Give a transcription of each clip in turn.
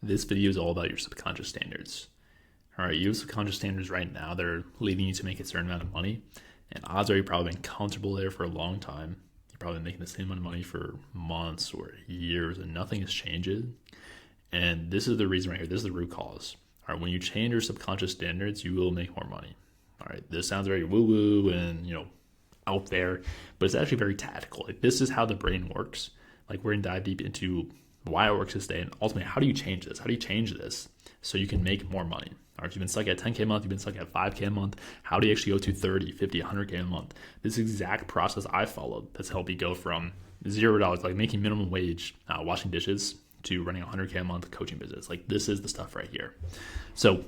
This video is all about your subconscious standards. All right, you have subconscious standards right now that are leading you to make a certain amount of money, and odds are you've probably been comfortable there for a long time. You're probably making the same amount of money for months or years, and nothing is changing. And this is the reason right here. This is the root cause. All right, when you change your subconscious standards, you will make more money. All right, this sounds very woo-woo and out there, but it's actually very tactical. Like, this is how the brain works. Like, we're gonna dive deep into why it works this day, and ultimately, how do you change this? How do you change this so you can make more money? All right, if you've been stuck at 10K a month, you've been stuck at 5K a month, how do you actually go to 30, 50, 100K a month? This exact process I followed that's helped me go from $0, like making minimum wage, washing dishes, to running 100K a month coaching business. Like, this is the stuff right here. So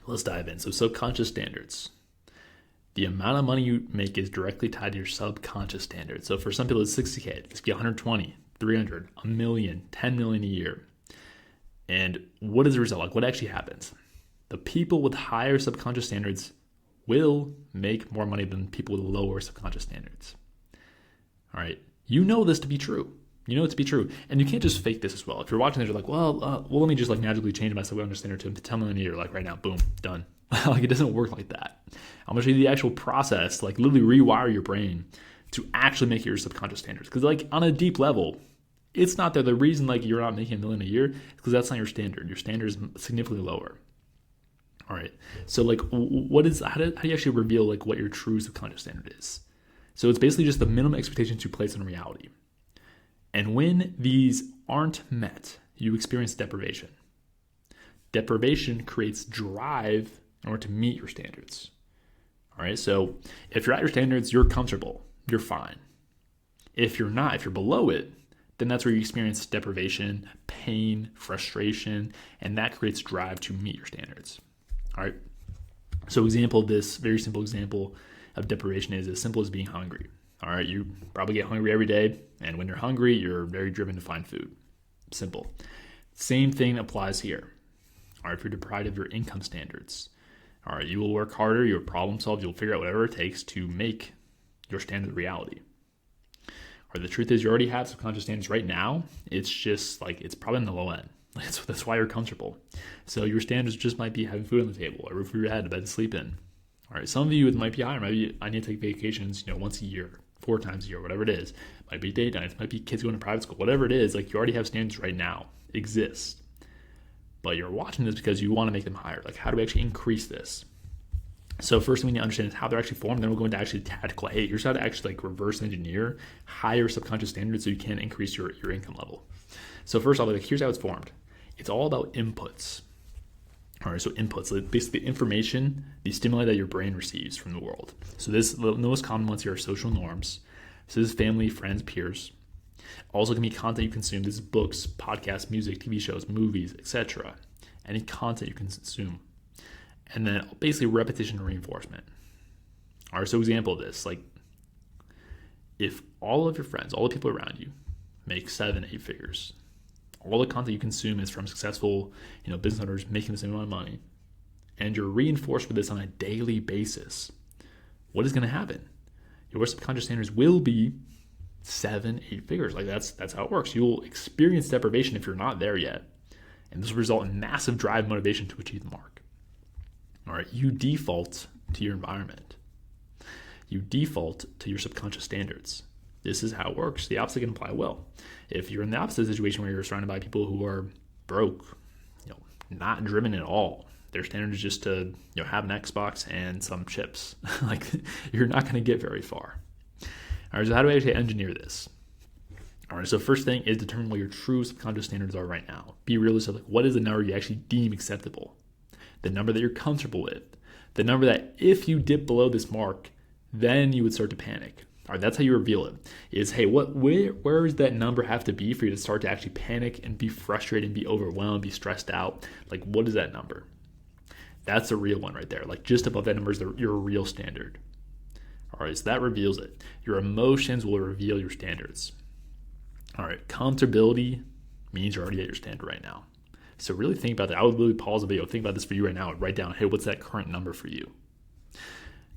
let's dive in. So subconscious standards. The amount of money you make is directly tied to your subconscious standards. So for some people, it's 60K. It could be 120, 300, a million, 10 million a year. And what is the result? Like, what actually happens? The people with higher subconscious standards will make more money than people with lower subconscious standards. All right. You know this to be true. You know it to be true. And you can't just fake this as well. If you're watching this, you're like, well, let me just magically change my subconscious standard to 10 million a year. Like right now, boom, done. Like, it doesn't work like that. I'm going to show you the actual process, like literally rewire your brain to actually make your subconscious standards. Because like on a deep level, it's not there. The reason like you're not making $1 million a year is because that's not your standard. Your standard is significantly lower. All right. So like, how do you actually reveal like what your true subconscious standard is? So it's basically just the minimum expectations you place on reality. And when these aren't met, you experience deprivation. Deprivation creates drive in order to meet your standards. All right. So if you're at your standards, you're comfortable, you're fine. If you're not, if you're below it, then that's where you experience deprivation, pain, frustration, and that creates drive to meet your standards. All right. So this very simple example of deprivation is as simple as being hungry. All right. You probably get hungry every day. And when you're hungry, you're very driven to find food. Simple. Same thing applies here. All right. If you're deprived of your income standards, all right, you will work harder. You'll problem solve. You'll figure out whatever it takes to make your standard reality. Or the truth is, you already have subconscious standards right now. It's just like, it's probably in the low end. That's why you're comfortable. So your standards just might be having food on the table, a roof over your head, a bed to sleep in. All right, some of you, it might be higher. Maybe I need to take vacations, once a year, 4 times a year, whatever it is. It might be date nights, might be kids going to private school, whatever it is. Like, you already have standards right now, exist. But you're watching this because you want to make them higher. Like, how do we actually increase this? So first we need to understand is how they're actually formed. Then we'll go into actually tactical. Hey, here's how to actually like reverse engineer higher subconscious standards so you can increase your income level. So first off, like, here's how it's formed. It's all about inputs. All right, so inputs, basically the information, the stimuli that your brain receives from the world. So the most common ones here are social norms. So this is family, friends, peers. Also can be content you consume. This is books, podcasts, music, TV shows, movies, etc. Any content you consume. And then basically repetition and reinforcement. All right, so example of this, like if all of your friends, all the people around you make 7, 8 figures, all the content you consume is from successful, business owners making the same amount of money, and you're reinforced with this on a daily basis, what is going to happen? Your subconscious standards will be 7, 8 figures. Like that's how it works. You'll experience deprivation if you're not there yet, and this will result in massive drive motivation to achieve the mark. All right, you default to your environment. You default to your subconscious standards. This is how it works. The opposite can apply well. If you're in the opposite situation where you're surrounded by people who are broke, not driven at all, their standard is just to have an Xbox and some chips. Like, you're not going to get very far. All right, so how do I actually engineer this? All right, so first thing is determine what your true subconscious standards are right now. Be realistic. Like, what is the number you actually deem acceptable? The number that you're comfortable with. The number that if you dip below this mark, then you would start to panic. All right, that's how you reveal it. Is, hey, where does that number have to be for you to start to actually panic and be frustrated and be overwhelmed, be stressed out? Like, what is that number? That's the real one right there. Like, just above that number is your real standard. All right, so that reveals it. Your emotions will reveal your standards. All right, comfortability means you're already at your standard right now. So really think about that. I would really pause the video, think about this for you right now, and write down, hey, what's that current number for you?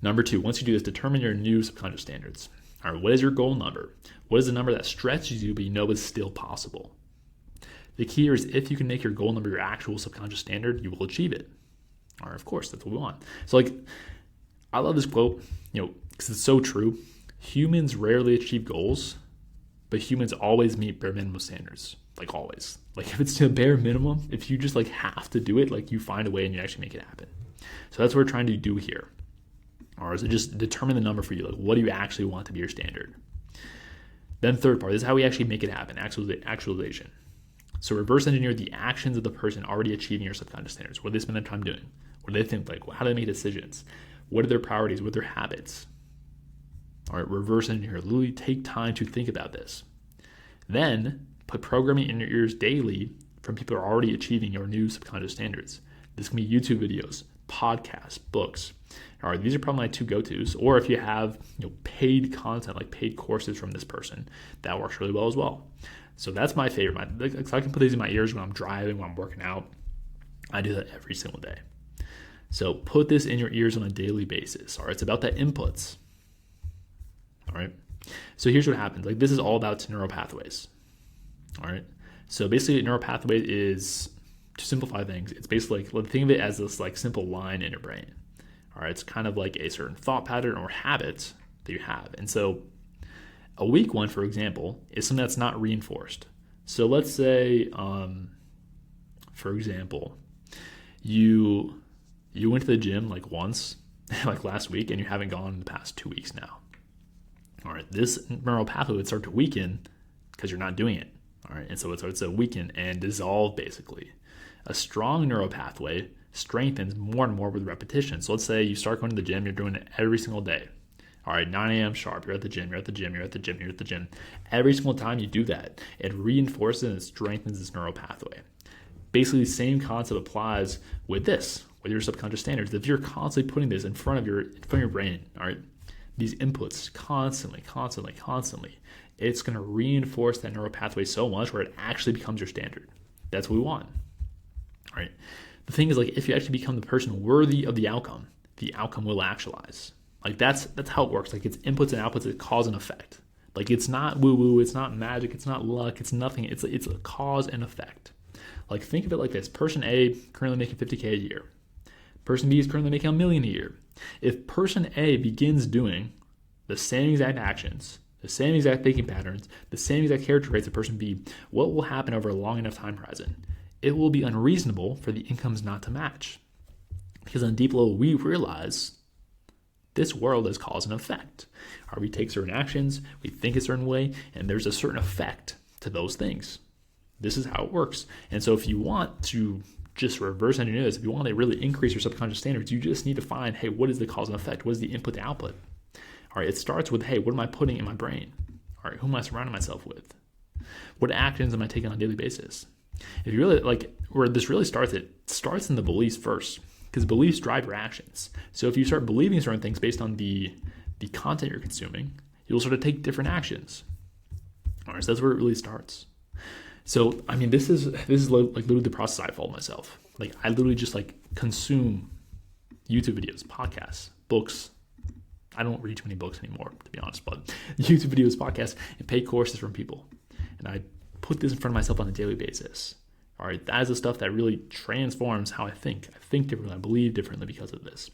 Number 2, once you do this, determine your new subconscious standards. All right, what is your goal number? What is the number that stretches you but you know is still possible? The key here is if you can make your goal number your actual subconscious standard, you will achieve it. Or of course, that's what we want. So like, I love this quote, because it's so true. Humans rarely achieve goals, but humans always meet bare minimum standards. Like always. Like if it's to a bare minimum, if you just like have to do it, like you find a way and you actually make it happen. So that's what we're trying to do here. Or is it just determine the number for you? Like what do you actually want to be your standard? Then third part, this is how we actually make it happen, actualization. So reverse engineer the actions of the person already achieving your subconscious standards. What do they spend their time doing? What do they think? Like how do they make decisions? What are their priorities? What are their habits? All right, reverse engineer. Literally take time to think about this. Then put programming in your ears daily from people who are already achieving your new subconscious standards. This can be YouTube videos, podcasts, books. All right, these are probably my two go-tos. Or if you have paid content, like paid courses from this person, that works really well as well. So that's my favorite. I can put these in my ears when I'm driving, when I'm working out. I do that every single day. So put this in your ears on a daily basis. All right, it's about the inputs. All right. So here's what happens. Like this is all about neural pathways. All right. So basically, neural pathway is, to simplify things, it's basically like, think of it as this like simple line in your brain. All right. It's kind of like a certain thought pattern or habit that you have. And so a weak one, for example, is something that's not reinforced. So let's say, for example, you went to the gym like once, like last week, and you haven't gone in the past 2 weeks now. All right, this neural pathway would start to weaken because you're not doing it. All right, and so it starts to weaken and dissolve basically. A strong neural pathway strengthens more and more with repetition. So let's say you start going to the gym, you're doing it every single day. All right, 9 a.m. sharp, you're at the gym, you're at the gym, you're at the gym, you're at the gym. Every single time you do that, it reinforces and strengthens this neural pathway. Basically, the same concept applies with this, with your subconscious standards. If you're constantly putting this in front of your brain, all right, these inputs constantly, it's going to reinforce that neural pathway so much where it actually becomes your standard. That's what we want. All right. The thing is, like, if you actually become the person worthy of the outcome will actualize. Like that's how it works. Like it's inputs and outputs, it's cause and effect. Like it's not woo-woo, it's not magic, it's not luck, it's nothing. It's a cause and effect. Like think of it like this. Person A currently making $50K a year. Person B is currently making $1 million a year. If person A begins doing the same exact actions, the same exact thinking patterns, the same exact character traits of person B, what will happen over a long enough time horizon? It will be unreasonable for the incomes not to match. Because on a deep level, we realize this world is cause and effect. Or we take certain actions, we think a certain way, and there's a certain effect to those things. This is how it works. And so if you want to just reverse engineer this, if you want to really increase your subconscious standards, you just need to find, hey, what is the cause and effect? What is the input to output? All right, it starts with, hey, what am I putting in my brain? All right, who am I surrounding myself with? What actions am I taking on a daily basis? If you really, like, where this really starts, it starts in the beliefs first, because beliefs drive your actions. So if you start believing certain things based on the content you're consuming, you'll sort of take different actions. All right, so that's where it really starts. So, I mean, this is like literally the process I follow myself. Like, I literally just like consume YouTube videos, podcasts, books. I don't read too many books anymore, to be honest, but YouTube videos, podcasts, and paid courses from people. And I put this in front of myself on a daily basis. All right, that is the stuff that really transforms how I think. I think differently, I believe differently because of this.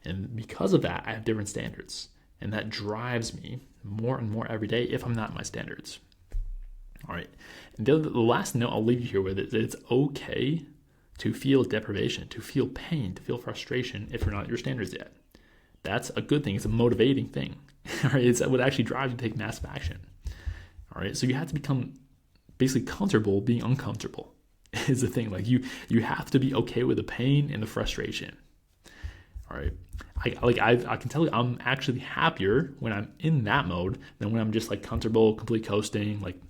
And because of that, I have different standards. And that drives me more and more every day if I'm not at my standards. All right, and the last note I'll leave you here with is that it's okay to feel deprivation, to feel pain, to feel frustration if you're not at your standards yet. That's a good thing. It's a motivating thing. All right, it's what actually drives you to take massive action. All right, so you have to become basically comfortable being uncomfortable is the thing. Like you have to be okay with the pain and the frustration. All right, I can tell you I'm actually happier when I'm in that mode than when I'm just like comfortable, completely coasting, like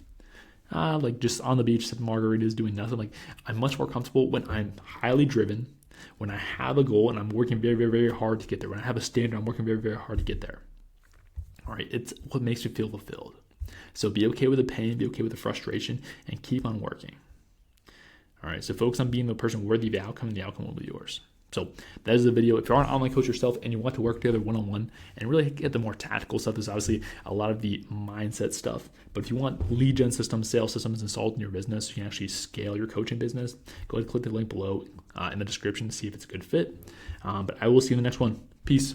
just on the beach, sipping margaritas, doing nothing. Like I'm much more comfortable when I'm highly driven, when I have a goal and I'm working very, very, very hard to get there. When I have a standard, I'm working very, very hard to get there. All right, it's what makes you feel fulfilled. So be okay with the pain, be okay with the frustration, and keep on working. All right, so focus on being the person worthy of the outcome, and the outcome will be yours. So that is the video. If you're an online coach yourself and you want to work together one-on-one and really get the more tactical stuff, there's obviously a lot of the mindset stuff. But if you want lead gen systems, sales systems installed in your business, so you can actually scale your coaching business, go ahead and click the link below in the description to see if it's a good fit. But I will see you in the next one. Peace.